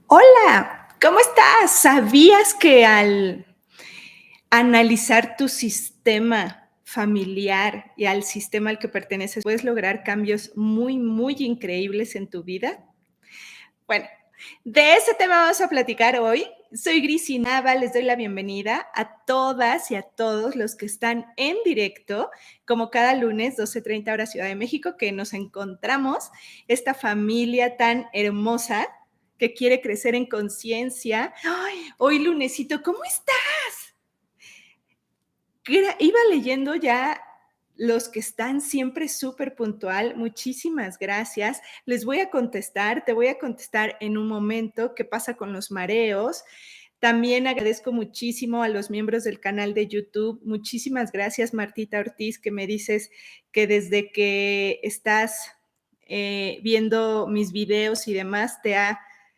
Hola, ¿cómo estás? ¿Sabías que al analizar tu sistema familiar y al sistema al que perteneces, puedes lograr cambios muy, muy increíbles en tu vida? Bueno, de ese tema vamos a platicar hoy. Soy Grisi Nava, les doy la bienvenida a todas y a todos los que están en directo, como cada lunes, 12:30 hora Ciudad de México, que nos encontramos, esta familia tan hermosa que quiere crecer en conciencia. Ay, hoy lunesito, ¿cómo estás? Iba leyendo ya los que están siempre súper puntual. Muchísimas gracias. Les voy a contestar, te voy a contestar en un momento qué pasa con los mareos. También agradezco muchísimo a los miembros del canal de YouTube. Muchísimas gracias, Martita Ortiz, que me dices que desde que estás viendo mis videos y demás,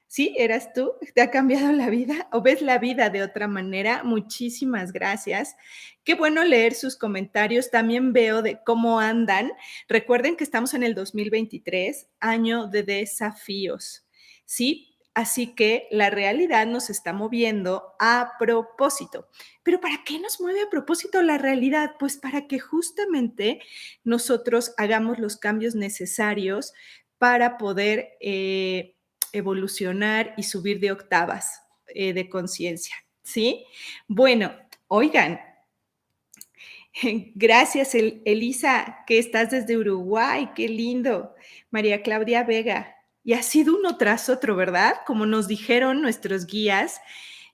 sí, eras tú, te ha cambiado la vida o ves la vida de otra manera. Muchísimas gracias. Qué bueno leer sus comentarios. También veo de cómo andan. Recuerden que estamos en el 2023, año de desafíos, ¿sí? Así que la realidad nos está moviendo a propósito. ¿Pero para qué nos mueve a propósito la realidad? Pues para que justamente nosotros hagamos los cambios necesarios para poder evolucionar y subir de octavas de conciencia, ¿sí? Bueno, oigan, gracias, Elisa, que estás desde Uruguay, qué lindo. María Claudia Vega. Y ha sido uno tras otro, ¿verdad? Como nos dijeron nuestros guías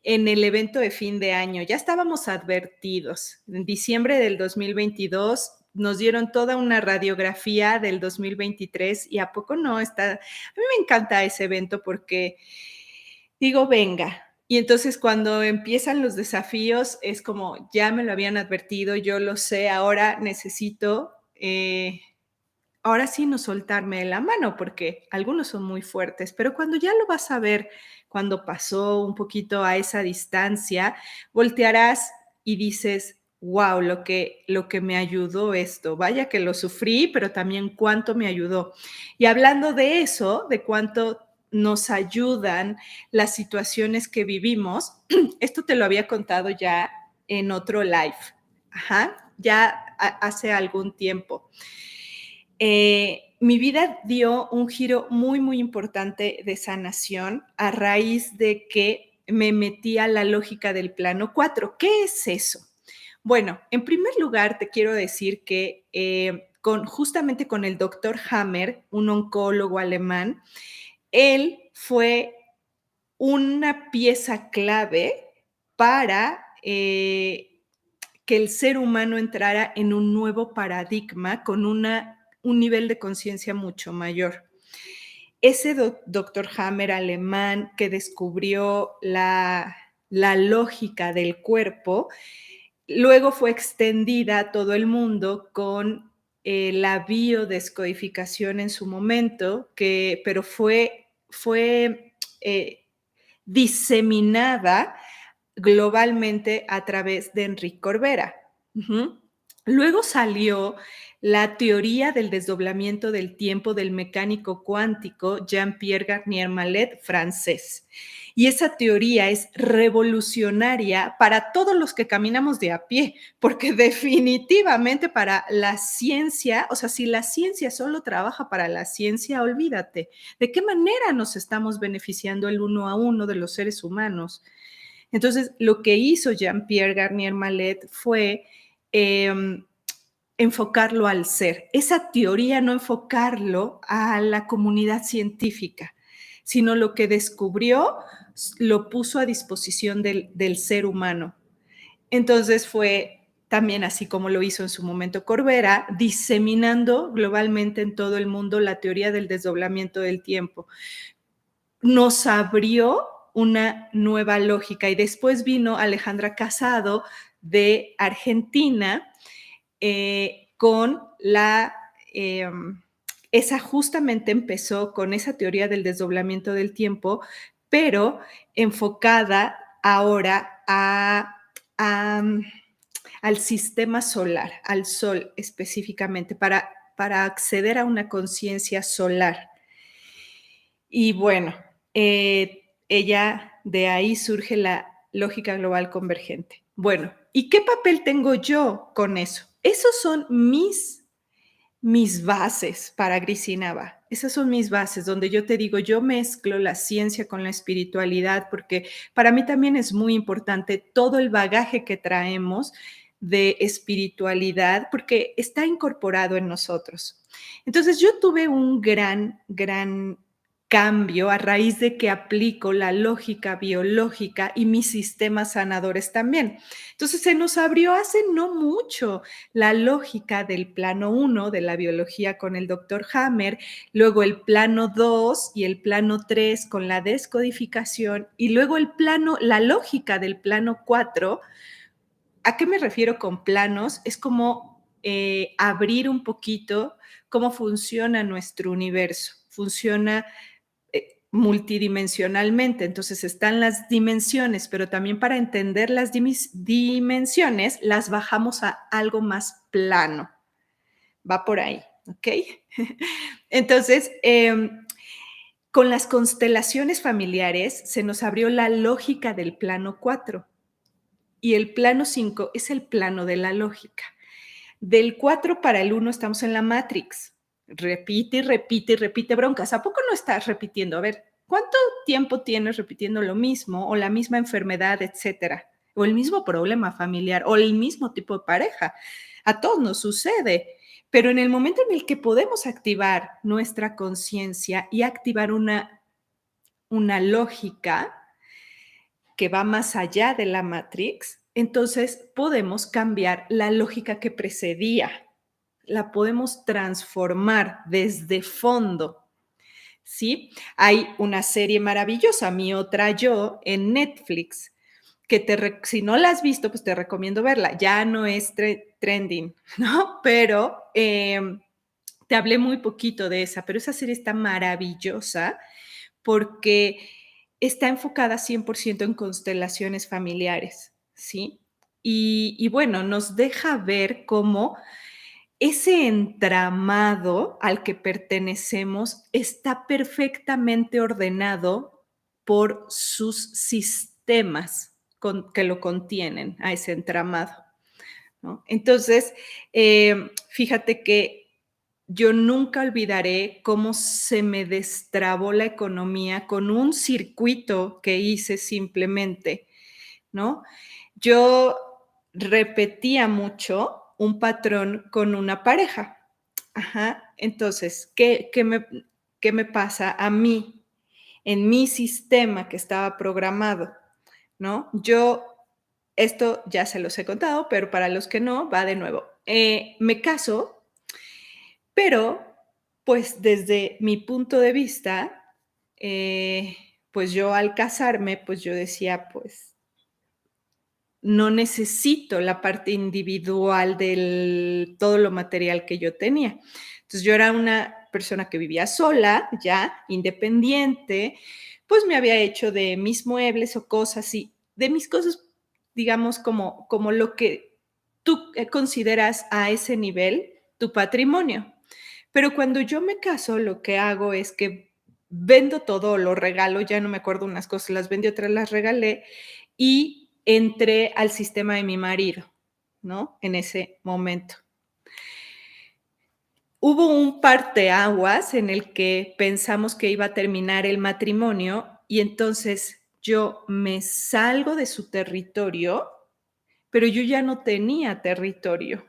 en el evento de fin de año. Ya estábamos advertidos. En diciembre del 2022 nos dieron toda una radiografía del 2023 y a poco no está. A mí me encanta ese evento porque digo, venga. Y entonces cuando empiezan los desafíos es como, ya me lo habían advertido, yo lo sé, ahora necesito, ahora sí no soltarme de la mano, porque algunos son muy fuertes, pero cuando ya lo vas a ver, cuando pasó un poquito a esa distancia, voltearás y dices, wow, lo que me ayudó esto, vaya que lo sufrí, pero también cuánto me ayudó. Y hablando de eso, de cuánto nos ayudan las situaciones que vivimos, esto te lo había contado ya en otro live, ajá, ya hace algún tiempo. Mi vida dio un giro muy, muy importante de sanación a raíz de que me metí a la lógica del plano 4. ¿Qué es eso? Bueno, en primer lugar, te quiero decir que justamente con el doctor Hammer, un oncólogo alemán, él fue una pieza clave para que el ser humano entrara en un nuevo paradigma con un nivel de conciencia mucho mayor. Ese doctor Hammer alemán que descubrió la lógica del cuerpo, luego fue extendida a todo el mundo con la biodescodificación en su momento, pero fue diseminada globalmente a través de Enrique Corbera. Uh-huh. Luego salió la teoría del desdoblamiento del tiempo del mecánico cuántico Jean-Pierre Garnier Mallet, francés. Y esa teoría es revolucionaria para todos los que caminamos de a pie, porque definitivamente para la ciencia, o sea, si la ciencia solo trabaja para la ciencia, olvídate. ¿De qué manera nos estamos beneficiando el uno a uno de los seres humanos? Entonces, lo que hizo Jean-Pierre Garnier Mallet fue enfocarlo al ser. Esa teoría no enfocarlo a la comunidad científica, sino lo que descubrió lo puso a disposición del ser humano. Entonces fue también así como lo hizo en su momento Corbera, diseminando globalmente en todo el mundo la teoría del desdoblamiento del tiempo. Nos abrió una nueva lógica y después vino Alejandra Casado de Argentina con esa justamente empezó con esa teoría del desdoblamiento del tiempo, pero enfocada ahora a, al sistema solar, al sol específicamente, para acceder a una conciencia solar. Y bueno, ella, de ahí surge la lógica global convergente. Bueno, ¿y qué papel tengo yo con eso? Esos son mis bases para Grisinaba. Esas son mis bases, donde yo te digo, yo mezclo la ciencia con la espiritualidad, porque para mí también es muy importante todo el bagaje que traemos de espiritualidad, porque está incorporado en nosotros. Entonces yo tuve un gran cambio a raíz de que aplico la lógica biológica y mis sistemas sanadores también. Entonces se nos abrió hace no mucho la lógica del plano 1 de la biología con el doctor Hammer, luego el plano 2 y el plano 3 con la descodificación y luego la lógica del plano 4. ¿A qué me refiero con planos? Es como abrir un poquito cómo funciona nuestro universo. Funciona multidimensionalmente. Entonces están las dimensiones, pero también para entender las dimensiones las bajamos a algo más plano. Va por ahí, ¿ok? Entonces, con las constelaciones familiares se nos abrió la lógica del plano 4 y el plano 5 es el plano de la lógica. Del 4 para el 1 estamos en la Matrix. Repite y repite y repite broncas. ¿A poco no estás repitiendo? A ver, ¿cuánto tiempo tienes repitiendo lo mismo o la misma enfermedad, etcétera? O el mismo problema familiar o el mismo tipo de pareja. A todos nos sucede. Pero en el momento en el que podemos activar nuestra conciencia y activar una lógica que va más allá de la Matrix, entonces podemos cambiar la lógica que precedía, la podemos transformar desde fondo, ¿sí? Hay una serie maravillosa, Mi Otra Yo, en Netflix, que si no la has visto, pues te recomiendo verla. Ya no es trending, ¿no? Pero te hablé muy poquito de esa, pero esa serie está maravillosa porque está enfocada 100% en constelaciones familiares, ¿sí? Y bueno, nos deja ver cómo ese entramado al que pertenecemos está perfectamente ordenado por sus sistemas que lo contienen, a ese entramado, ¿no? Entonces, fíjate que yo nunca olvidaré cómo se me destrabó la economía con un circuito que hice simplemente, ¿no? Yo repetía mucho un patrón con una pareja. Ajá. Entonces, ¿qué me pasa a mí en mi sistema que estaba programado? ¿No? Esto ya se los he contado, pero para los que no, va de nuevo. Me caso, pero pues desde mi punto de vista, pues yo al casarme, pues yo decía, pues no necesito la parte individual de todo lo material que yo tenía. Entonces yo era una persona que vivía sola, ya, independiente, pues me había hecho de mis muebles o cosas y de mis cosas, digamos, como lo que tú consideras a ese nivel tu patrimonio. Pero cuando yo me caso, lo que hago es que vendo todo, lo regalo, ya no me acuerdo unas cosas, las vendí, otras las regalé y entré al sistema de mi marido, ¿no? En ese momento. Hubo un parteaguas en el que pensamos que iba a terminar el matrimonio y entonces yo me salgo de su territorio, pero yo ya no tenía territorio.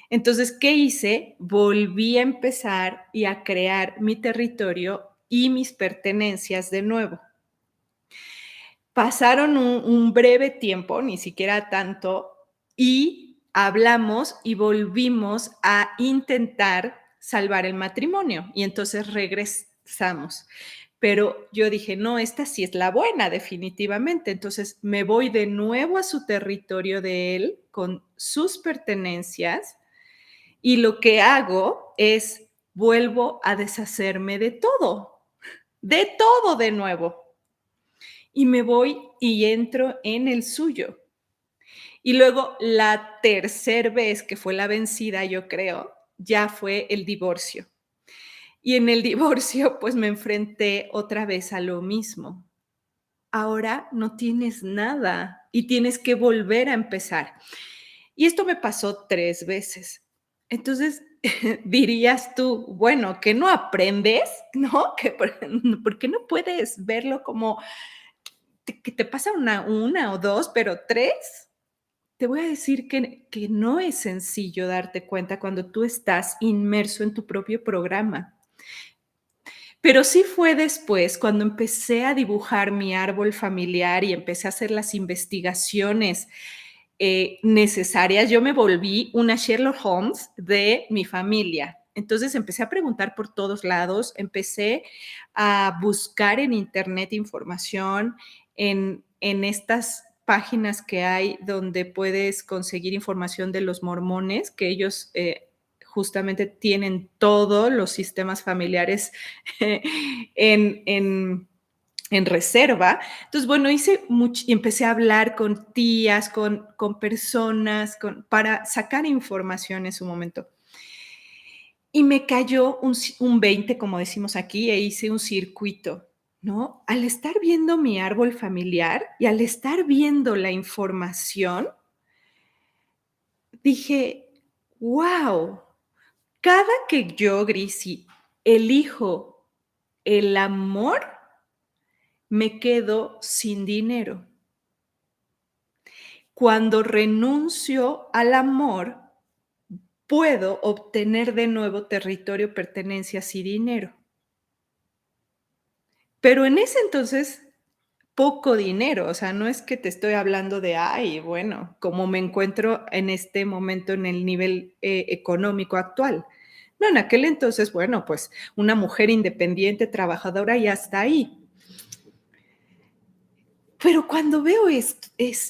Entonces, ¿qué hice? Volví a empezar y a crear mi territorio y mis pertenencias de nuevo. Pasaron un breve tiempo, ni siquiera tanto, y hablamos y volvimos a intentar salvar el matrimonio. Y entonces regresamos. Pero yo dije, no, esta sí es la buena, definitivamente. Entonces me voy de nuevo a su territorio de él con sus pertenencias y lo que hago es vuelvo a deshacerme de todo de nuevo. Y me voy y entro en el suyo. Y luego la tercera vez que fue la vencida, yo creo, ya fue el divorcio. Y en el divorcio, pues me enfrenté otra vez a lo mismo. ahora no tienes nada y tienes que volver a empezar. Y esto me pasó 3 veces. Entonces, dirías tú, bueno, ¿que no aprendes? ¿No? Que ¿por qué no puedes verlo como que te pasa una o 2, pero 3? Te voy a decir que no es sencillo darte cuenta cuando tú estás inmerso en tu propio programa. Pero sí fue después, cuando empecé a dibujar mi árbol familiar y empecé a hacer las investigaciones, necesarias, yo me volví una Sherlock Holmes de mi familia. Entonces, empecé a preguntar por todos lados, empecé a buscar en Internet información, en estas páginas que hay donde puedes conseguir información de los mormones, que ellos, justamente tienen todos los sistemas familiares en en reserva. Entonces, bueno, hice much y empecé a hablar con tías, con personas, para sacar información en su momento. Y me cayó un 20, como decimos aquí, e hice un circuito, ¿no? Al estar viendo mi árbol familiar y al estar viendo la información, dije: "Guau, cada que yo, Grisi, elijo el amor, me quedo sin dinero. Cuando renuncio al amor, puedo obtener de nuevo territorio, pertenencias y dinero. Pero en ese entonces, poco dinero, o sea, no es que te estoy hablando de, ay, bueno, como me encuentro en este momento en el nivel, económico actual. No, en aquel entonces, bueno, pues una mujer independiente, trabajadora y hasta ahí. Pero cuando veo es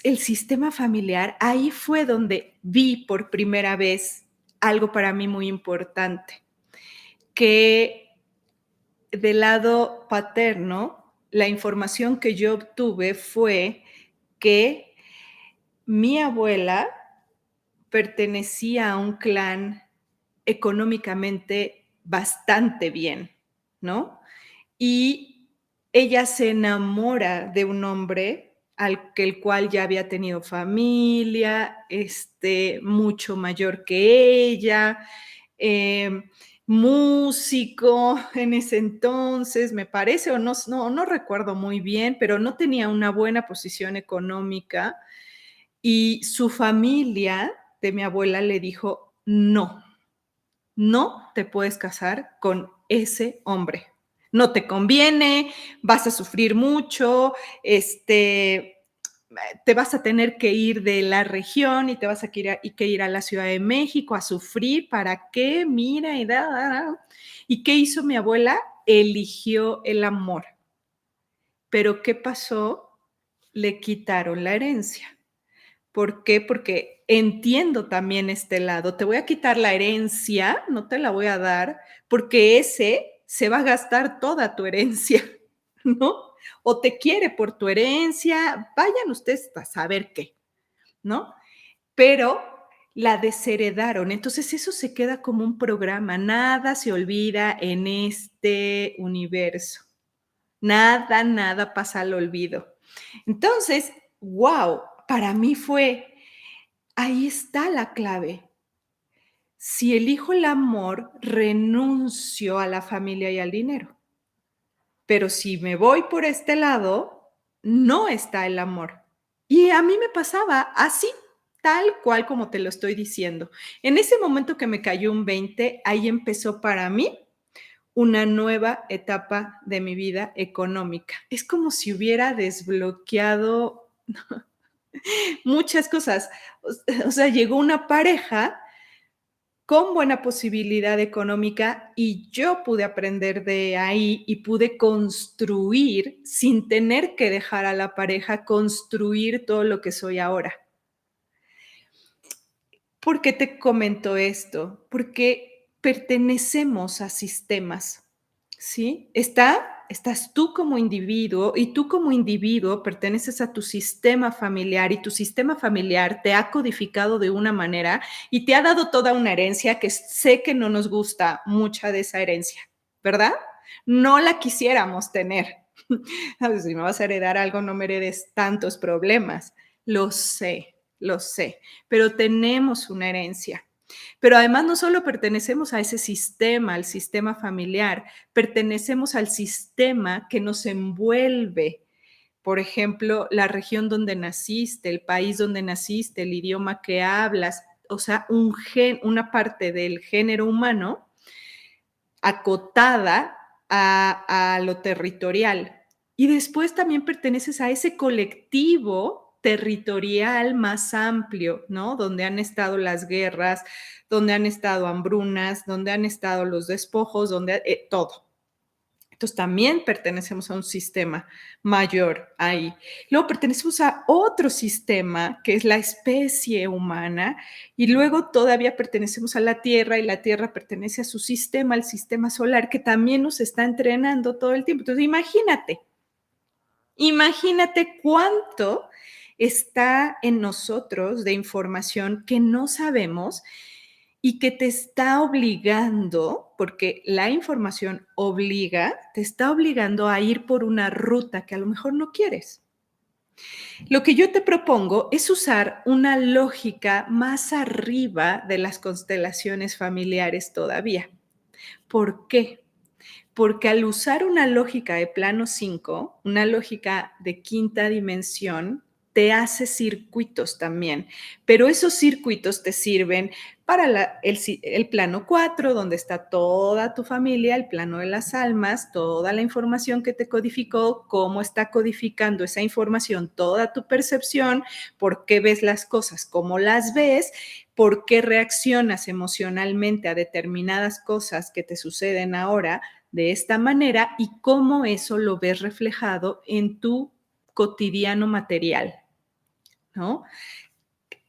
el sistema familiar, ahí fue donde vi por primera vez algo para mí muy importante, que del lado paterno, la información que yo obtuve fue que mi abuela pertenecía a un clan económicamente bastante bien, ¿no? Y ella se enamora de un hombre el cual ya había tenido familia, mucho mayor que ella, em, músico en ese entonces, me parece, o no recuerdo muy bien, pero no tenía una buena posición económica, y su familia de mi abuela le dijo: "No, no te puedes casar con ese hombre. No te conviene, vas a sufrir mucho, te vas a tener que ir de la región y te vas a que ir a la Ciudad de México a sufrir, ¿para qué? Mira, y da, da, da". ¿Y qué hizo mi abuela? Eligió el amor. Pero ¿qué pasó? Le quitaron la herencia. ¿Por qué? Porque entiendo también este lado. Te voy a quitar la herencia, no te la voy a dar, porque ese se va a gastar toda tu herencia, ¿no? O te quiere por tu herencia, vayan ustedes a saber qué, ¿no? Pero la desheredaron. Entonces eso se queda como un programa, nada se olvida en este universo. Nada, nada pasa al olvido. Entonces, wow, para mí fue ahí está la clave. Si elijo el amor, renuncio a la familia y al dinero. Pero si me voy por este lado, no está el amor. Y a mí me pasaba así, tal cual como te lo estoy diciendo. En ese momento que me cayó un 20, ahí empezó para mí una nueva etapa de mi vida económica. Es como si hubiera desbloqueado muchas cosas. O sea, llegó una pareja con buena posibilidad económica y yo pude aprender de ahí y pude construir, sin tener que dejar a la pareja, construir todo lo que soy ahora. ¿Por qué te comento esto? Porque pertenecemos a sistemas, ¿sí? Estás tú como individuo y tú como individuo perteneces a tu sistema familiar y tu sistema familiar te ha codificado de una manera y te ha dado toda una herencia que sé que no nos gusta mucha de esa herencia, ¿verdad? No la quisiéramos tener. ¿Sabes? Si me vas a heredar algo, no me heredes tantos problemas. Lo sé, pero tenemos una herencia. Pero además no solo pertenecemos a ese sistema, al sistema familiar, pertenecemos al sistema que nos envuelve. Por ejemplo, la región donde naciste, el país donde naciste, el idioma que hablas, o sea, una parte del género humano acotada a lo territorial. Y después también perteneces a ese colectivo territorial más amplio, ¿no? Donde han estado las guerras, donde han estado hambrunas, donde han estado los despojos, donde todo. Entonces también pertenecemos a un sistema mayor ahí. Luego pertenecemos a otro sistema que es la especie humana y luego todavía pertenecemos a la Tierra y la Tierra pertenece a su sistema, al sistema solar, que también nos está entrenando todo el tiempo. Entonces imagínate cuánto está en nosotros de información que no sabemos y que te está obligando, porque la información obliga, te está obligando a ir por una ruta que a lo mejor no quieres. Lo que yo te propongo es usar una lógica más arriba de las constelaciones familiares todavía. ¿Por qué? Porque al usar una lógica de plano 5, una lógica de quinta dimensión, te hace circuitos también, pero esos circuitos te sirven para el plano 4, donde está toda tu familia, el plano de las almas, toda la información que te codificó, cómo está codificando esa información, toda tu percepción, por qué ves las cosas, cómo las ves, por qué reaccionas emocionalmente a determinadas cosas que te suceden ahora de esta manera y cómo eso lo ves reflejado en tu cotidiano material, ¿no?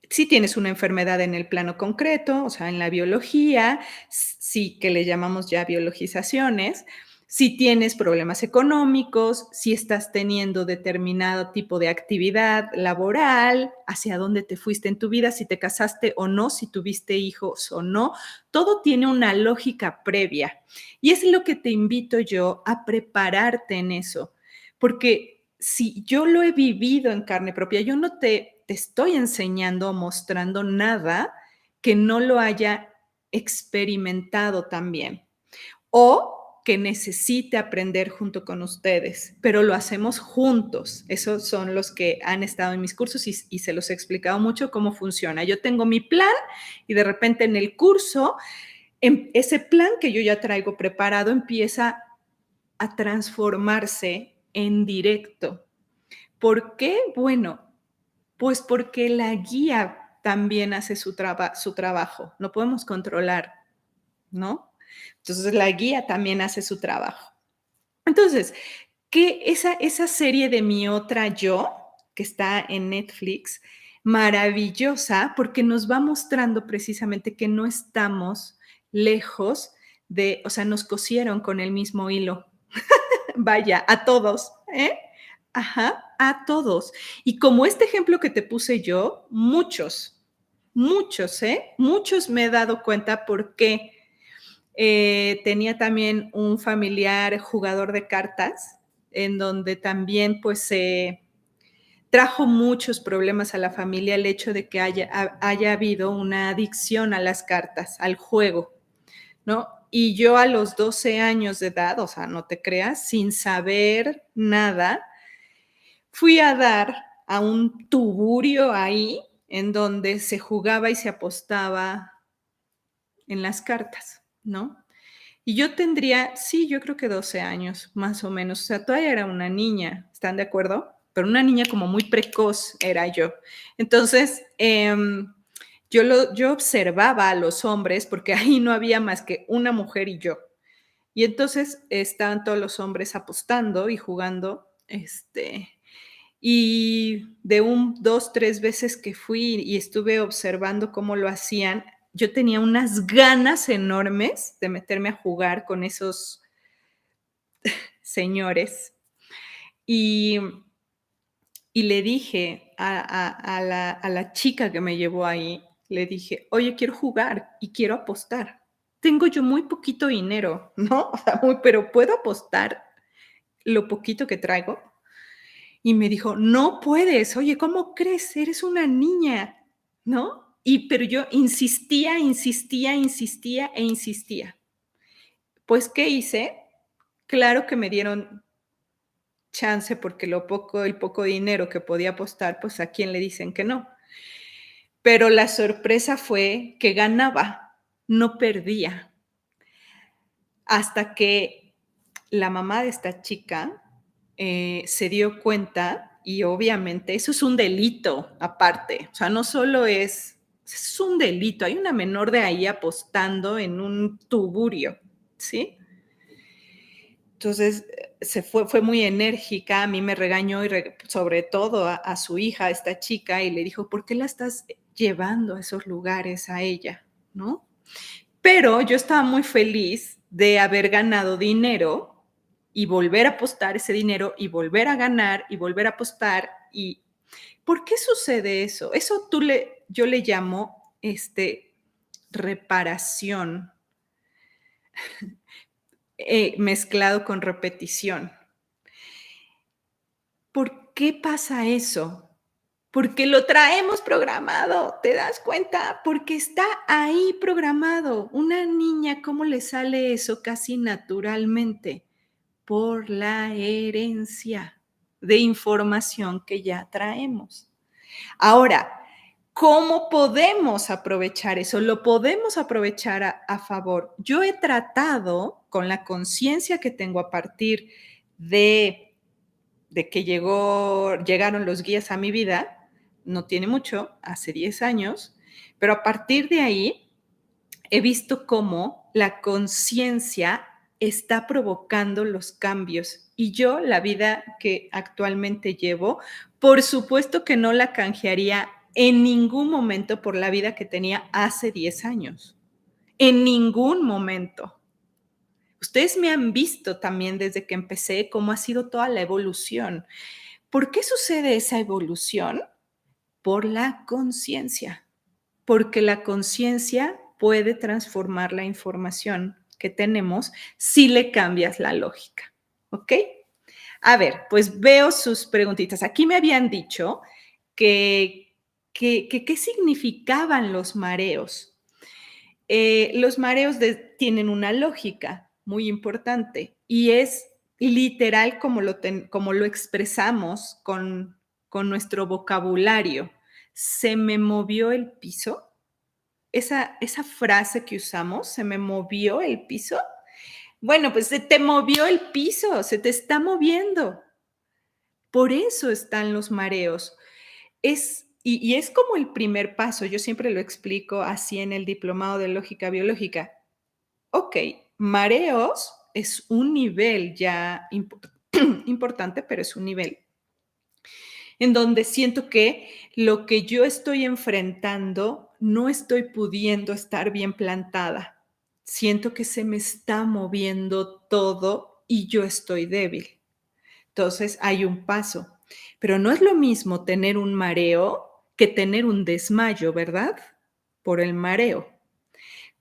Si tienes una enfermedad en el plano concreto, o sea, en la biología, sí que le llamamos ya biologizaciones, si tienes problemas económicos, si estás teniendo determinado tipo de actividad laboral, hacia dónde te fuiste en tu vida, si te casaste o no, si tuviste hijos o no, todo tiene una lógica previa. Y es lo que te invito yo a prepararte en eso, porque si yo lo he vivido en carne propia, yo no te estoy enseñando o mostrando nada que no lo haya experimentado también o que necesite aprender junto con ustedes, pero lo hacemos juntos. Esos son los que han estado en mis cursos y se los he explicado mucho cómo funciona. Yo tengo mi plan y de repente en el curso, ese plan que yo ya traigo preparado empieza a transformarse en directo. ¿Por qué? Bueno, pues porque la guía también hace su trabajo. No podemos controlar, ¿no? Entonces la guía también hace su trabajo. Entonces, que esa serie de Mi Otra Yo, que está en Netflix, maravillosa, porque nos va mostrando precisamente que no estamos lejos de, o sea, nos cosieron con el mismo hilo. Vaya, a todos, ¿eh? Ajá, a todos. Y como este ejemplo que te puse yo, muchos, ¿eh? Muchos me he dado cuenta porque tenía también un familiar jugador de cartas, en donde también pues trajo muchos problemas a la familia el hecho de que haya habido una adicción a las cartas, al juego, ¿no? Y yo a los 12 años de edad, o sea, no te creas, sin saber nada, fui a dar a un tuburio ahí en donde se jugaba y se apostaba en las cartas, ¿no? Y yo tendría, sí, yo creo que 12 años, más o menos. O sea, todavía era una niña, ¿están de acuerdo? Pero una niña como muy precoz era yo. Entonces, yo observaba a los hombres porque ahí no había más que una mujer y yo. Y entonces estaban todos los hombres apostando y jugando, y de 2, 3 veces que fui y estuve observando cómo lo hacían, yo tenía unas ganas enormes de meterme a jugar con esos señores. Y, y le dije a la chica que me llevó ahí, le dije, oye, quiero jugar y quiero apostar. Tengo yo muy poquito dinero, ¿no? O sea, pero puedo apostar. lo poquito que traigo y me dijo: "No puedes, oye, ¿cómo crees? Eres una niña", ¿no? Pero yo insistía, insistía, insistía e insistía. Pues, ¿qué hice? Claro que me dieron chance porque el poco dinero que podía apostar, pues, ¿a quién le dicen que no? Pero la sorpresa fue que ganaba, no perdía, hasta que la mamá de esta chica, se dio cuenta y obviamente eso es un delito aparte, o sea, no solo es un delito, hay una menor de ahí apostando en un tugurio, ¿sí? Entonces, fue muy enérgica, a mí me regañó y sobre todo a su hija, a esta chica, y le dijo: "¿Por qué la estás llevando a esos lugares a ella?", ¿no? Pero yo estaba muy feliz de haber ganado dinero y volver a apostar ese dinero y volver a ganar y volver a apostar. ¿Y por qué sucede eso? Eso yo le llamo, reparación, mezclado con repetición. ¿Por qué pasa eso? Porque lo traemos programado, ¿te das cuenta? Porque está ahí programado. Una niña, ¿cómo le sale eso casi naturalmente? Por la herencia de información que ya traemos. Ahora, ¿cómo podemos aprovechar eso? Lo podemos aprovechar a favor. Yo he tratado, con la conciencia que tengo a partir de que llegaron los guías a mi vida, no tiene mucho, hace 10 años, pero a partir de ahí he visto cómo la conciencia está provocando los cambios. Y yo, la vida que actualmente llevo, por supuesto que no la canjearía en ningún momento por la vida que tenía hace 10 años. En ningún momento. Ustedes me han visto también desde que empecé cómo ha sido toda la evolución. ¿Por qué sucede esa evolución? Por la conciencia, porque la conciencia puede transformar la información que tenemos si le cambias la lógica, ¿ok? A ver, pues veo sus preguntitas. Aquí me habían dicho que qué significaban los mareos. Los mareos tienen una lógica muy importante y es literal como lo expresamos con nuestro vocabulario. ¿Se me movió el piso? Esa frase que usamos, ¿se me movió el piso? Bueno, pues se te movió el piso, se te está moviendo. Por eso están los mareos. Y es como el primer paso, yo siempre lo explico así en el diplomado de lógica biológica. Okey, mareos es un nivel ya importante, pero es un nivel en donde siento que lo que yo estoy enfrentando no estoy pudiendo estar bien plantada. Siento que se me está moviendo todo y yo estoy débil. Entonces, hay un paso, pero no es lo mismo tener un mareo que tener un desmayo, ¿verdad? Por el mareo.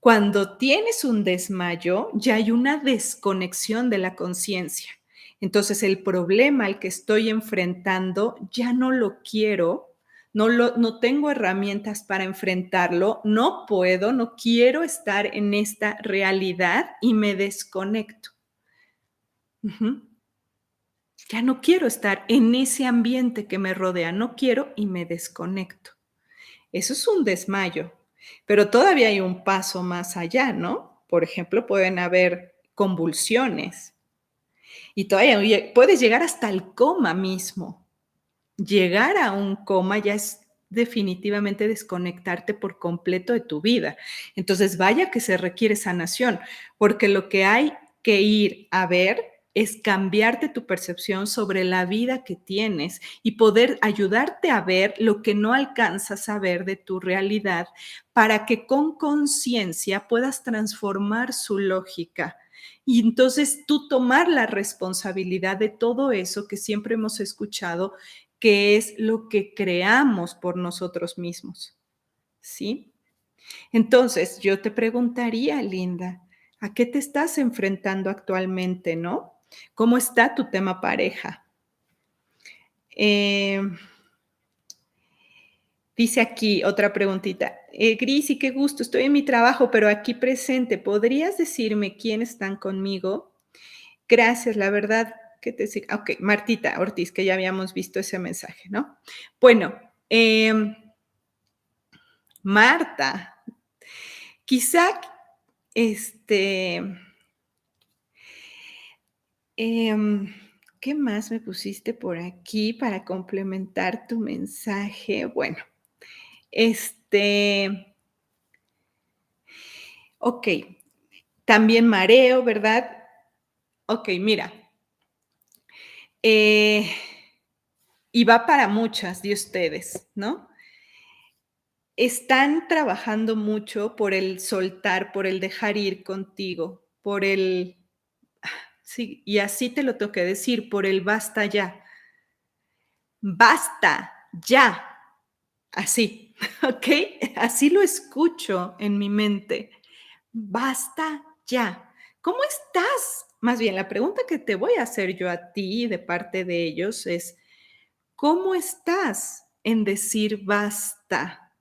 Cuando tienes un desmayo, ya hay una desconexión de la conciencia. Entonces, el problema al que estoy enfrentando ya no lo quiero, no tengo herramientas para enfrentarlo, no puedo, no quiero estar en esta realidad y me desconecto. Ujú. Ya no quiero estar en ese ambiente que me rodea, no quiero y me desconecto. Eso es un desmayo, pero todavía hay un paso más allá, ¿no? Por ejemplo, pueden haber convulsiones y todavía puedes llegar hasta el coma mismo. Llegar a un coma ya es definitivamente desconectarte por completo de tu vida. Entonces, vaya que se requiere sanación, porque lo que hay que ir a ver es cambiarte tu percepción sobre la vida que tienes y poder ayudarte a ver lo que no alcanzas a ver de tu realidad para que con conciencia puedas transformar su lógica. Y entonces tú tomar la responsabilidad de todo eso que siempre hemos escuchado que es lo que creamos por nosotros mismos, ¿sí? Entonces, yo te preguntaría, Linda, ¿a qué te estás enfrentando actualmente, no? ¿Cómo está tu tema pareja? Em, Dice aquí otra preguntita. Grisi, qué gusto, estoy en mi trabajo, pero aquí presente. ¿Podrías decirme quiénes están conmigo? Gracias, la verdad que te sí. Ok, Martita Ortiz, que ya habíamos visto ese mensaje, ¿no? Bueno, Marta, quizá, este, em, ¿qué más me pusiste por aquí para complementar tu mensaje? Bueno, este, ok, también mareo, ¿verdad? Ok, mira, eh, y va para muchas de ustedes, ¿no? Están trabajando mucho por el soltar, por el dejar ir contigo, por el sí, y así te lo tengo que decir, por el basta ya. Basta ya. Así, ¿ok? Así lo escucho en mi mente. Basta ya. ¿Cómo estás? Más bien, la pregunta que te voy a hacer yo a ti de parte de ellos es, ¿cómo estás en decir basta?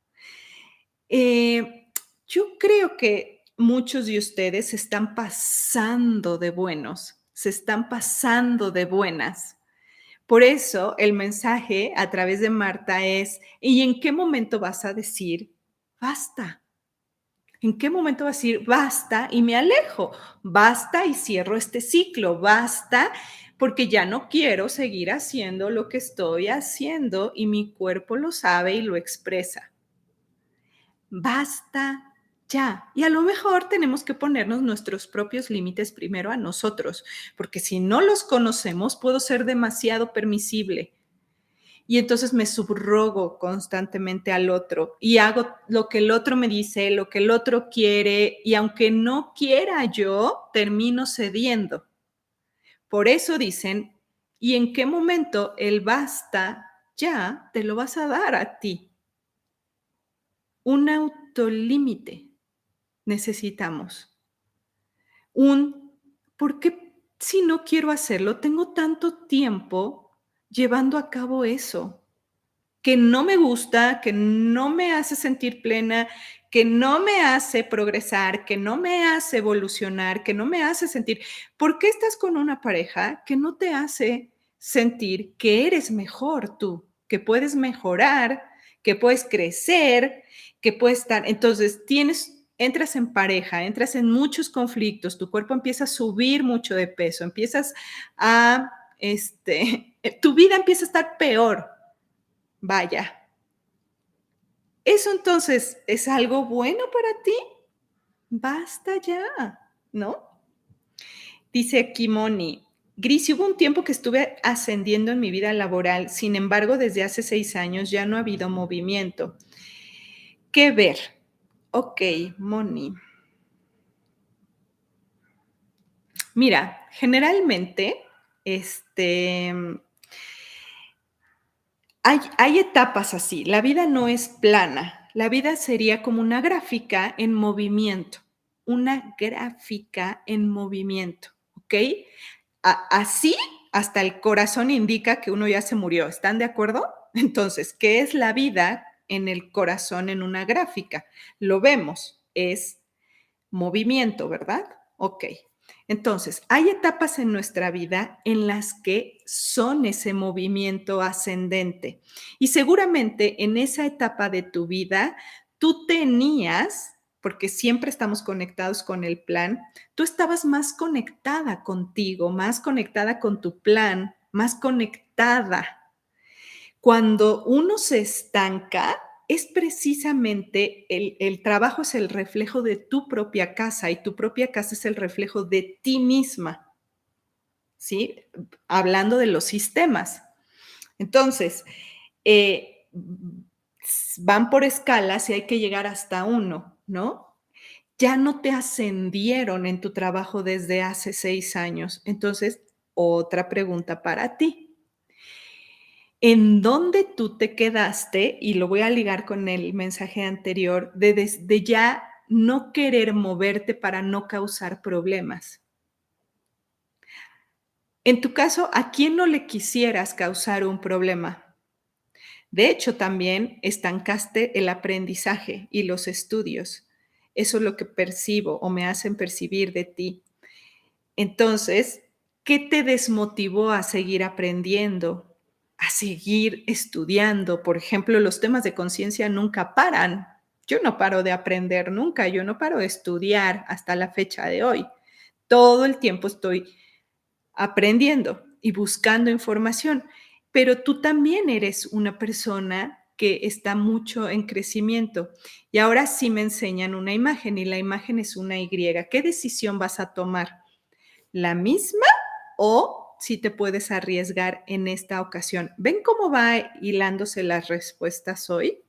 Yo creo que muchos de ustedes se están pasando de buenos, se están pasando de buenas. Por eso el mensaje a través de Marta es, ¿y en qué momento vas a decir basta? ¿En qué momento vas a decir basta y me alejo? Basta y cierro este ciclo, basta porque ya no quiero seguir haciendo lo que estoy haciendo y mi cuerpo lo sabe y lo expresa. Basta ya. Y a lo mejor tenemos que ponernos nuestros propios límites primero a nosotros, porque si no los conocemos, puedo ser demasiado permisible. Y entonces me subrogo constantemente al otro y hago lo que el otro me dice, lo que el otro quiere, y aunque no quiera yo, termino cediendo. Por eso dicen, ¿y en qué momento el basta ya te lo vas a dar a ti? Un autolímite necesitamos. ¿Por qué si no quiero hacerlo? Tengo tanto tiempo llevando a cabo eso que no me gusta, que no me hace sentir plena, que no me hace progresar, que no me hace evolucionar, que no me hace sentir. ¿Por qué estás con una pareja que no te hace sentir que eres mejor tú, que puedes mejorar, que puedes crecer, que puedes estar? Entonces, entras en pareja, entras en muchos conflictos, tu cuerpo empieza a subir mucho de peso, empiezas a, tu vida empieza a estar peor. Vaya, ¿eso entonces es algo bueno para ti? Basta ya, ¿no? Dice aquí Moni, Gris, hubo un tiempo que estuve ascendiendo en mi vida laboral, sin embargo, desde hace 6 años ya no ha habido movimiento. ¿Qué ver? Ok, Moni. Mira, generalmente, este, hay etapas así. La vida no es plana. La vida sería como una gráfica en movimiento. Una gráfica en movimiento, ¿ok? Así hasta el corazón indica que uno ya se murió. ¿Están de acuerdo? Entonces, ¿qué es la vida en el corazón en una gráfica? Lo vemos, es movimiento, ¿verdad? Ok. Entonces, hay etapas en nuestra vida en las que son ese movimiento ascendente. Y seguramente en esa etapa de tu vida, tú tenías, porque siempre estamos conectados con el plan, tú estabas más conectada contigo, más conectada con tu plan, más conectada. Cuando uno se estanca, es precisamente el trabajo es el reflejo de tu propia casa y tu propia casa es el reflejo de ti misma, ¿sí? Hablando de los sistemas. Entonces, eh, van por escalas y hay que llegar hasta uno, ¿no? Ya no te ascendieron en tu trabajo desde hace 6 años. Entonces, otra pregunta para ti. ¿En dónde tú te quedaste? Y lo voy a ligar con el mensaje anterior, de ya no querer moverte para no causar problemas. En tu caso, ¿a quién no le quisieras causar un problema? De hecho, también estancaste el aprendizaje y los estudios. Eso es lo que percibo o me hacen percibir de ti. Entonces, ¿qué te desmotivó a seguir aprendiendo, a seguir estudiando? Por ejemplo, los temas de conciencia nunca paran. Yo no paro de aprender nunca, yo no paro de estudiar hasta la fecha de hoy. Todo el tiempo estoy aprendiendo y buscando información, pero tú también eres una persona que está mucho en crecimiento. Y ahora sí me enseñan una imagen y la imagen es una Y. ¿Qué decisión vas a tomar? ¿La misma o si te puedes arriesgar en esta ocasión? ¿Ven cómo va hilándose las respuestas hoy?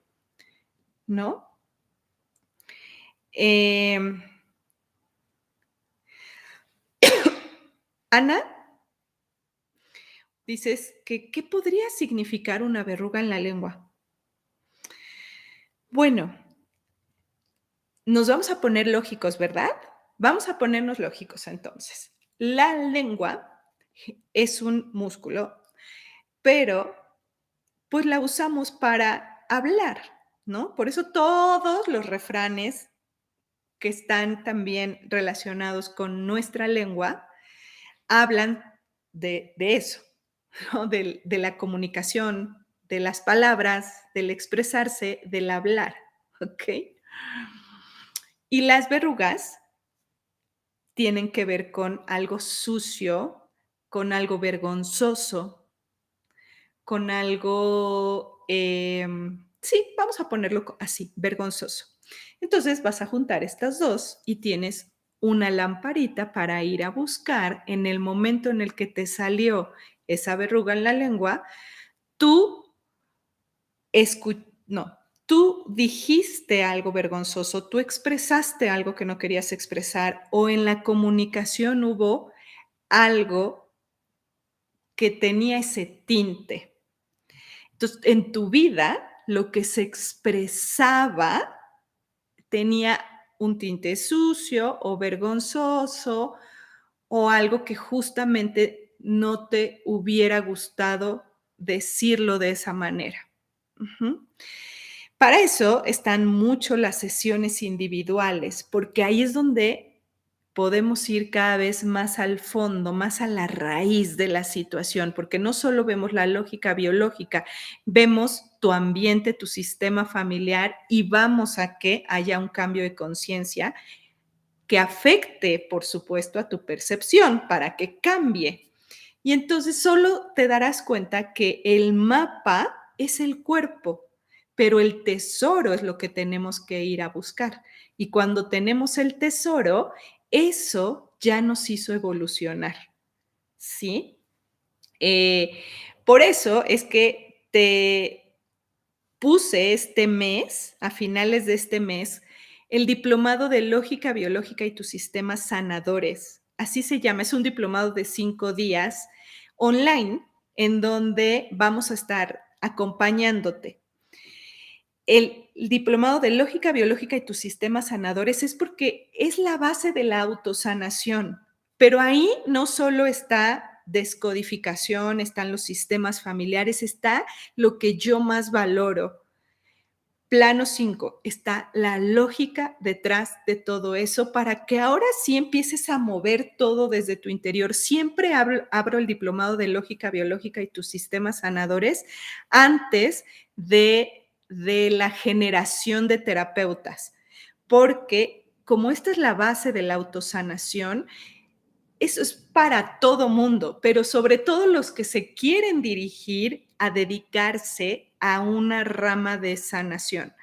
¿No? Em, Ana, dices que ¿qué podría significar una verruga en la lengua? Bueno, nos vamos a poner lógicos, ¿verdad? Vamos a ponernos lógicos entonces. La lengua es un músculo, pero pues la usamos para hablar, ¿no? Por eso todos los refranes que están también relacionados con nuestra lengua hablan de eso, ¿no? De la comunicación, de las palabras, del expresarse, del hablar, ¿ok? Y las verrugas tienen que ver con algo sucio, con algo vergonzoso, con algo, sí, vamos a ponerlo así, vergonzoso. Entonces vas a juntar estas dos y tienes una lamparita para ir a buscar en el momento en el que te salió esa verruga en la lengua, tú no, tú dijiste algo vergonzoso, tú expresaste algo que no querías expresar o en la comunicación hubo algo que tenía ese tinte. Entonces, en tu vida, lo que se expresaba tenía un tinte sucio o vergonzoso o algo que justamente no te hubiera gustado decirlo de esa manera. Ujú. Para eso están mucho las sesiones individuales, porque ahí es donde podemos ir cada vez más al fondo, más a la raíz de la situación, porque no solo vemos la lógica biológica, vemos tu ambiente, tu sistema familiar y vamos a que haya un cambio de conciencia que afecte, por supuesto, a tu percepción para que cambie. Y entonces solo te darás cuenta que el mapa es el cuerpo, pero el tesoro es lo que tenemos que ir a buscar. Y cuando tenemos el tesoro, eso ya nos hizo evolucionar, ¿sí? Eh, por eso es que te puse este mes, a finales de este mes, el diplomado de lógica biológica y tus sistemas sanadores. Así se llama, es un diplomado de 5 días online en donde vamos a estar acompañándote. El diplomado de lógica biológica y tus sistemas sanadores es porque es la base de la autosanación, pero ahí no solo está descodificación, están los sistemas familiares, está lo que yo más valoro. Plano 5 está la lógica detrás de todo eso para que ahora sí empieces a mover todo desde tu interior. Siempre abro el diplomado de lógica biológica y tus sistemas sanadores antes de la generación de terapeutas, porque como esta es la base de la autosanación, eso es para todo mundo, pero sobre todo los que se quieren dirigir a dedicarse a una rama de sanación.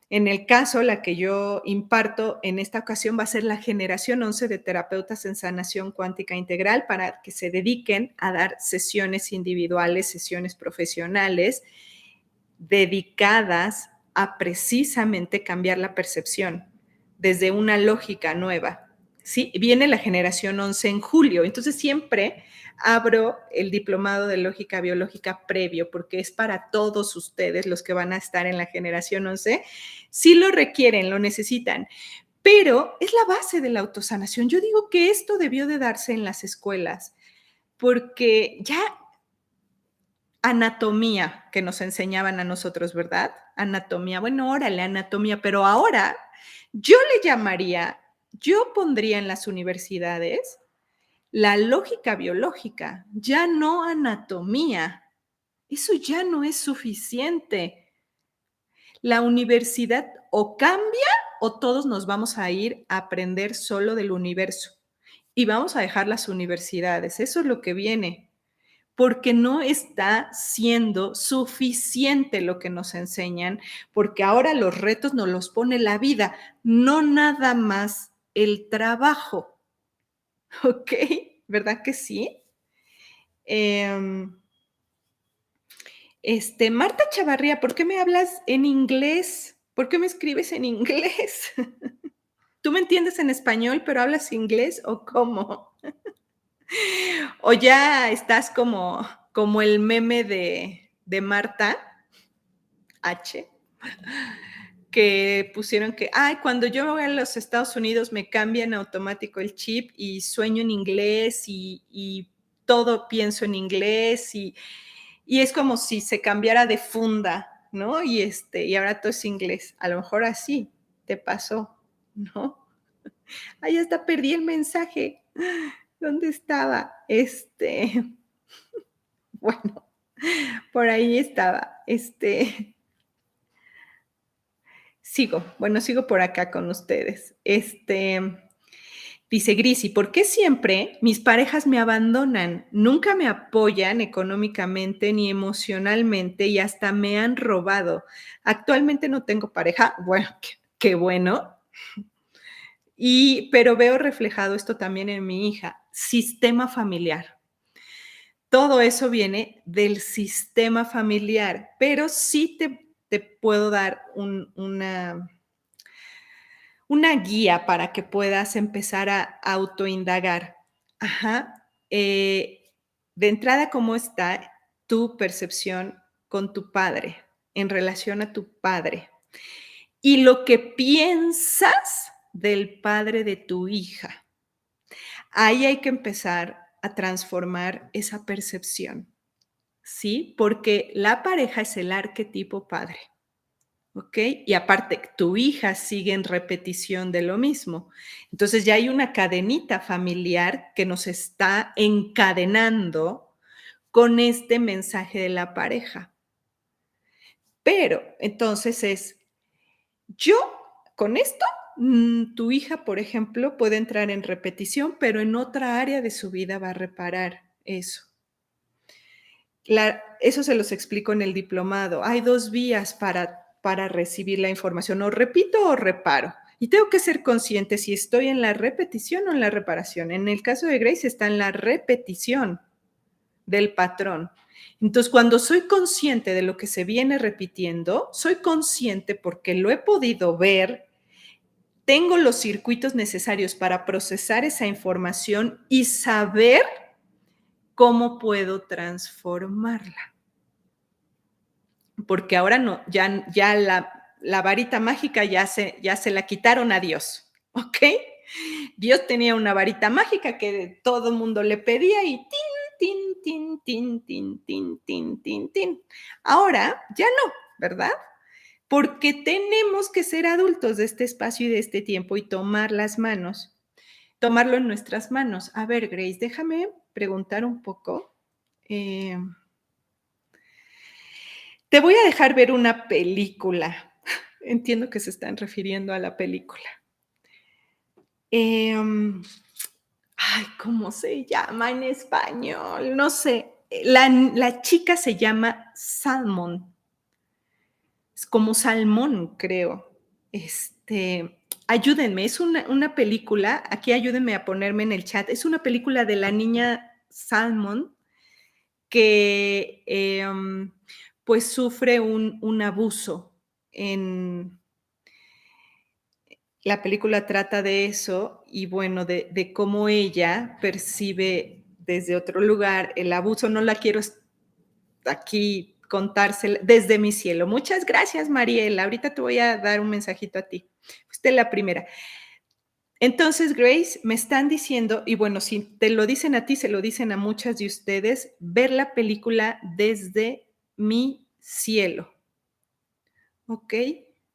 En el caso, la que yo imparto en esta ocasión va a ser la generación 11 de terapeutas en sanación cuántica integral para que se dediquen a dar sesiones individuales, sesiones profesionales dedicadas a precisamente cambiar la percepción desde una lógica nueva. ¿Sí? Viene la generación 11 en julio, entonces siempre abro el diplomado de lógica biológica previo porque es para todos ustedes los que van a estar en la generación 11. Sí lo requieren, lo necesitan, pero es la base de la autosanación. Yo digo que esto debió de darse en las escuelas. porque ya anatomía que nos enseñaban a nosotros, ¿verdad? Anatomía, bueno, órale, anatomía, pero ahora yo le llamaría, yo pondría en las universidades la lógica biológica, ya no anatomía. Eso ya no es suficiente. La universidad o cambia o todos nos vamos a ir a aprender solo del universo y vamos a dejar las universidades. Eso es lo que viene, porque no está siendo suficiente lo que nos enseñan, porque ahora los retos nos los pone la vida, no nada más el trabajo, ¿ok? ¿Verdad que sí? Em, Marta Chavarría, ¿por qué me hablas en inglés? ¿Por qué me escribes en inglés? ¿Tú me entiendes en español, pero hablas inglés o cómo? ¿O ya estás como el meme de Marta H, que pusieron que, ay, cuando yo voy a los Estados Unidos me cambian automático el chip y sueño en inglés y todo pienso en inglés y es como si se cambiara de funda, ¿no? Y ahora todo es inglés. A lo mejor así te pasó, ¿no? Ay, hasta perdí el mensaje. ¿Dónde estaba? Bueno, por ahí estaba. Sigo por acá con ustedes. Dice Grisi, ¿por qué siempre mis parejas me abandonan? Nunca me apoyan económicamente ni emocionalmente y hasta me han robado. Actualmente no tengo pareja, bueno, qué bueno, pero veo reflejado esto también en mi hija, sistema familiar. Todo eso viene del sistema familiar, pero sí te puedo dar una guía para que puedas empezar a autoindagar. Ajá. De entrada, ¿cómo está tu percepción con tu padre, en relación a tu padre? Y lo que piensas del padre de tu hija. Ahí hay que empezar a transformar esa percepción, ¿sí? Porque la pareja es el arquetipo padre. ¿Ok? Y aparte, tu hija sigue en repetición de lo mismo. Entonces ya hay una cadenita familiar que nos está encadenando con este mensaje de la pareja. Pero entonces yo con esto, tu hija, por ejemplo, puede entrar en repetición, pero en otra área de su vida va a reparar eso. Eso se los explico en el diplomado. Hay dos vías para recibir la información, o repito o reparo. Y tengo que ser consciente si estoy en la repetición o en la reparación. En el caso de Grace está en la repetición del patrón. Entonces, cuando soy consciente de lo que se viene repitiendo, soy consciente porque lo he podido ver, tengo los circuitos necesarios para procesar esa información y saber cómo puedo transformarla. Porque ahora no, ya la varita mágica ya se la quitaron a Dios, ¿ok? Dios tenía una varita mágica que todo el mundo le pedía y tin, tin, tin, tin, tin, tin, tin, tin. Ahora ya no, ¿verdad? Porque tenemos que ser adultos de este espacio y de este tiempo y tomarlo en nuestras manos. A ver, Grace, déjame preguntar un poco. Te voy a dejar ver una película. Entiendo que se están refiriendo a la película. ¿Cómo se llama en español? No sé. La chica se llama Salmon. Es como salmón, creo. Ayúdenme, es una película, aquí ayúdenme a ponerme en el chat. Es una película de la niña Salmon que pues sufre un abuso. La película trata de eso y bueno, de cómo ella percibe desde otro lugar el abuso. No la quiero aquí contársela desde mi cielo. Muchas gracias, Mariela. Ahorita te voy a dar un mensajito a ti. Usted la primera. Entonces, Grace, me están diciendo, y bueno, si te lo dicen a ti, se lo dicen a muchas de ustedes, ver la película Desde mi cielo, ¿ok?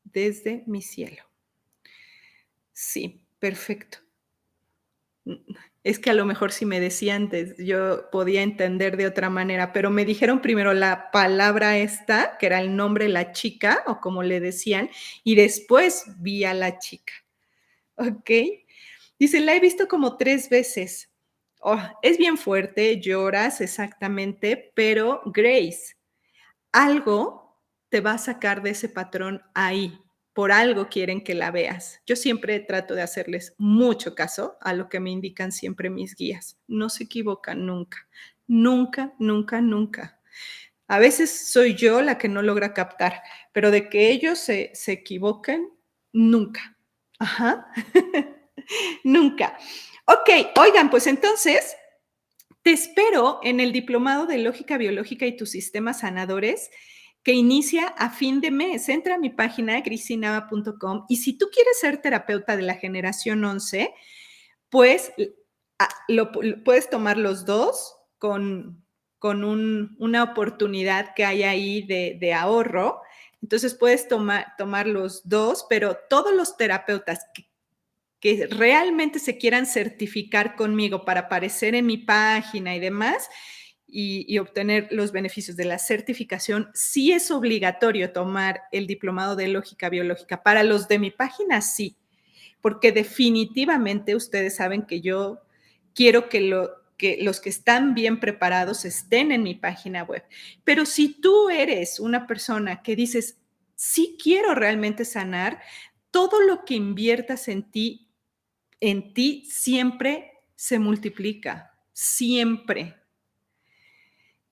Desde mi cielo. Sí, perfecto. Es que a lo mejor si me decían antes, yo podía entender de otra manera, pero me dijeron primero la palabra esta, que era el nombre de la chica, o como le decían, y después vi a la chica, ¿ok? Dice, la he visto como 3 veces. Oh, es bien fuerte, lloras exactamente, pero Grace, algo te va a sacar de ese patrón ahí. Por algo quieren que la veas. Yo siempre trato de hacerles mucho caso a lo que me indican siempre mis guías. No se equivocan nunca. Nunca, nunca, nunca. A veces soy yo la que no logra captar, pero de que ellos se equivoquen, nunca. Ajá. Nunca. Ok, oigan, pues entonces te espero en el diplomado de lógica biológica y tus sistemas sanadores que inicia a fin de mes. Entra a mi página grisinava.com y si tú quieres ser terapeuta de la generación 11, pues puedes tomar los dos con una oportunidad que hay ahí de ahorro. Entonces puedes tomar los dos, pero todos los terapeutas que realmente se quieran certificar conmigo para aparecer en mi página y demás y obtener los beneficios de la certificación, sí es obligatorio tomar el diplomado de lógica biológica. Para los de mi página, sí, porque definitivamente ustedes saben que yo quiero que los que están bien preparados estén en mi página web. Pero si tú eres una persona que dices, sí quiero realmente sanar, todo lo que inviertas en ti siempre se multiplica, siempre.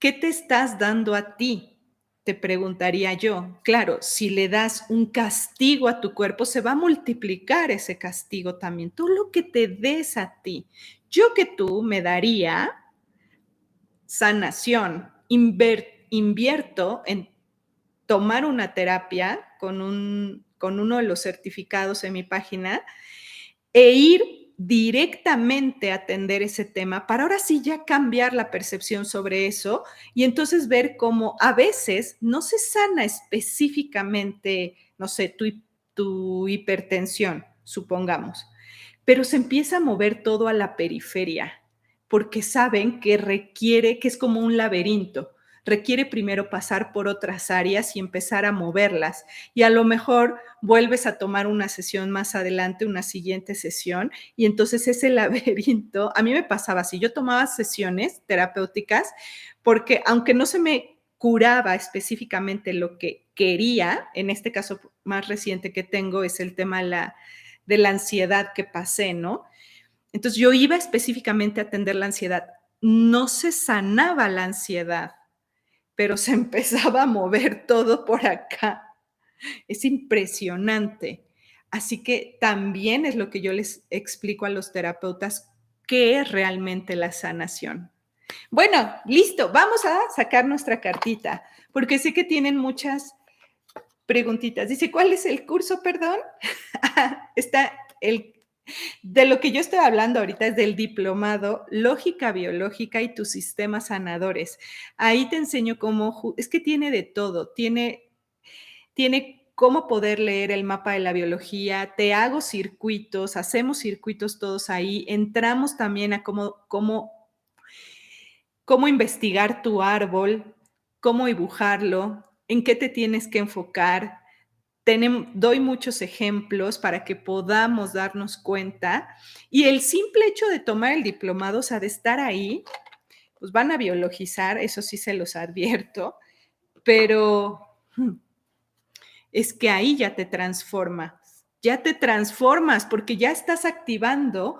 ¿Qué te estás dando a ti? Te preguntaría yo. Claro, si le das un castigo a tu cuerpo, se va a multiplicar ese castigo también. Todo lo que te des a ti. Yo que tú me daría sanación, invierto en tomar una terapia con uno de los certificados en mi página e ir directamente a atender ese tema para ahora sí ya cambiar la percepción sobre eso y entonces ver cómo a veces no se sana específicamente, no sé, tu hipertensión, supongamos, pero se empieza a mover todo a la periferia porque saben que requiere, que es como un laberinto, requiere primero pasar por otras áreas y empezar a moverlas. Y a lo mejor vuelves a tomar una sesión más adelante, una siguiente sesión, y entonces ese laberinto, a mí me pasaba así, yo tomaba sesiones terapéuticas porque aunque no se me curaba específicamente lo que quería, en este caso más reciente que tengo es el tema de la ansiedad que pasé, ¿no? Entonces yo iba específicamente a atender la ansiedad. No se sanaba la ansiedad, pero se empezaba a mover todo por acá. Es impresionante. Así que también es lo que yo les explico a los terapeutas, qué es realmente la sanación. Bueno, listo, vamos a sacar nuestra cartita, porque sé que tienen muchas preguntitas. Dice, ¿cuál es el curso, perdón? Está de lo que yo estoy hablando ahorita es del diplomado Lógica Biológica y tus sistemas sanadores. Ahí te enseño cómo, es que tiene de todo, tiene cómo poder leer el mapa de la biología, te hago circuitos, hacemos circuitos todos ahí, entramos también a cómo investigar tu árbol, cómo dibujarlo, en qué te tienes que enfocar. Doy muchos ejemplos para que podamos darnos cuenta y el simple hecho de tomar el diplomado, o sea, de estar ahí, pues van a biologizar, eso sí se los advierto, pero es que ahí ya te transformas porque ya estás activando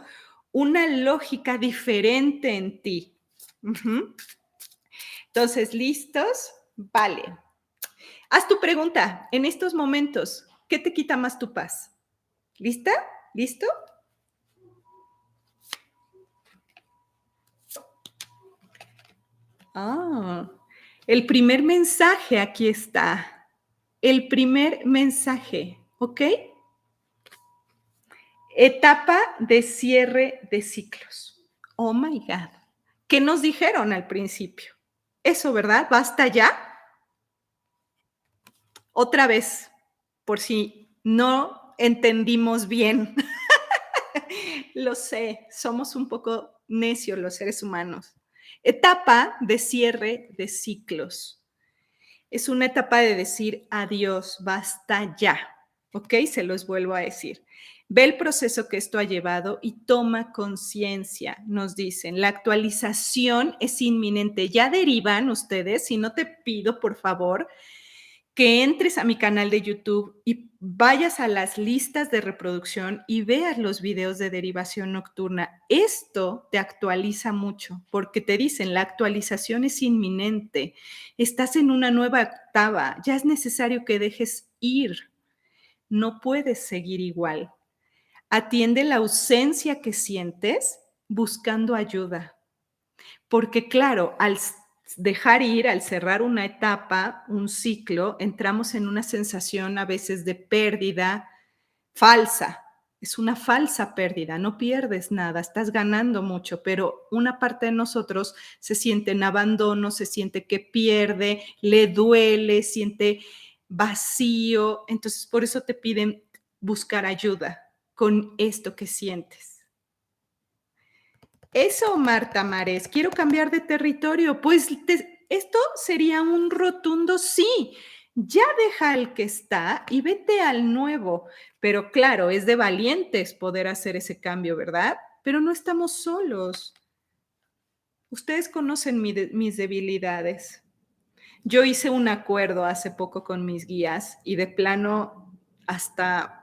una lógica diferente en ti. Entonces, ¿listos? Vale. Haz tu pregunta en estos momentos. ¿Qué te quita más tu paz? ¿Lista? ¿Listo? Ah, el primer mensaje aquí está. El primer mensaje, ¿ok? Etapa de cierre de ciclos. Oh my God. ¿Qué nos dijeron al principio? Eso, ¿verdad? ¿Basta ya? Otra vez, por si no entendimos bien. Lo sé, somos un poco necios los seres humanos. Etapa de cierre de ciclos. Es una etapa de decir adiós, basta ya. ¿Ok? Se los vuelvo a decir. Ve el proceso que esto ha llevado y toma conciencia, nos dicen. La actualización es inminente. Ya derivan ustedes, si no te pido, por favor, que entres a mi canal de YouTube y vayas a las listas de reproducción y veas los videos de derivación nocturna. Esto te actualiza mucho porque te dicen la actualización es inminente. Estás en una nueva octava. Ya es necesario que dejes ir. No puedes seguir igual. Atiende la ausencia que sientes buscando ayuda. Porque claro, al dejar ir, al cerrar una etapa, un ciclo, entramos en una sensación a veces de pérdida falsa. Es una falsa pérdida, no pierdes nada, estás ganando mucho, pero una parte de nosotros se siente en abandono, se siente que pierde, le duele, siente vacío. Entonces, por eso te piden buscar ayuda con esto que sientes. Eso, Marta Mares, quiero cambiar de territorio. Pues esto sería un rotundo sí. Ya deja el que está y vete al nuevo. Pero claro, es de valientes poder hacer ese cambio, ¿verdad? Pero no estamos solos. Ustedes conocen mis debilidades. Yo hice un acuerdo hace poco con mis guías y de plano hasta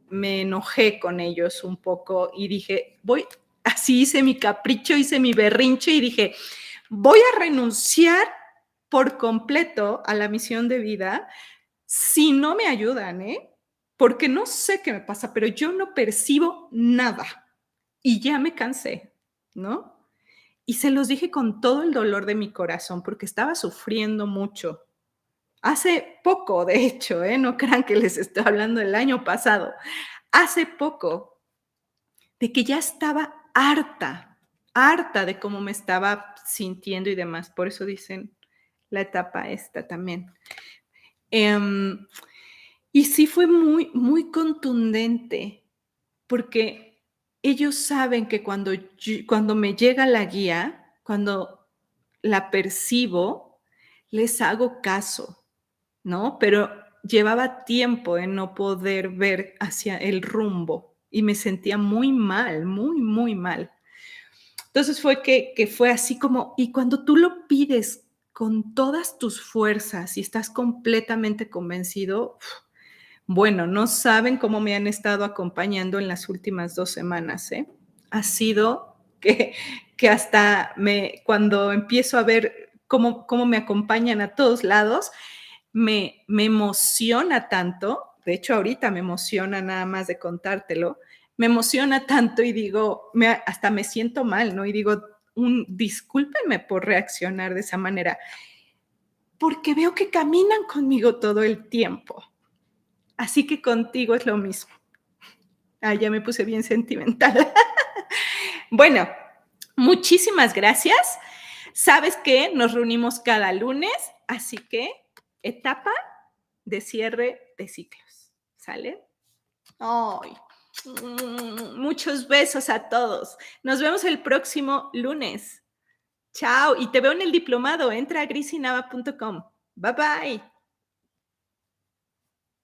me enojé con ellos un poco y dije, así hice mi capricho, hice mi berrinche y dije, voy a renunciar por completo a la misión de vida si no me ayudan, ¿eh? Porque no sé qué me pasa, pero yo no percibo nada y ya me cansé, ¿no? Y se los dije con todo el dolor de mi corazón porque estaba sufriendo mucho. Hace poco, de hecho, no crean que les estoy hablando del año pasado. Hace poco, de que ya estaba harta de cómo me estaba sintiendo y demás. Por eso dicen la etapa esta también. Y sí fue muy, muy contundente, porque ellos saben que cuando me llega la guía, cuando la percibo, les hago caso, ¿no? Pero llevaba tiempo en no poder ver hacia el rumbo y me sentía muy mal, muy, muy mal. Entonces fue que fue así como, y cuando tú lo pides con todas tus fuerzas y estás completamente convencido, bueno, no saben cómo me han estado acompañando en las últimas 2 semanas, ¿eh? Ha sido que hasta cuando empiezo a ver cómo me acompañan a todos lados, me emociona tanto, de hecho ahorita me emociona nada más de contártelo, me emociona tanto y digo, hasta me siento mal, ¿no? Y digo, discúlpenme por reaccionar de esa manera, porque veo que caminan conmigo todo el tiempo. Así que contigo es lo mismo. Ya me puse bien sentimental. Bueno, muchísimas gracias. Sabes que nos reunimos cada lunes, así que etapa de cierre de ciclos. ¿Sale? ¡Ay! Muchos besos a todos. Nos vemos el próximo lunes. Chao. Y te veo en el diplomado. Entra a grisinava.com. Bye bye.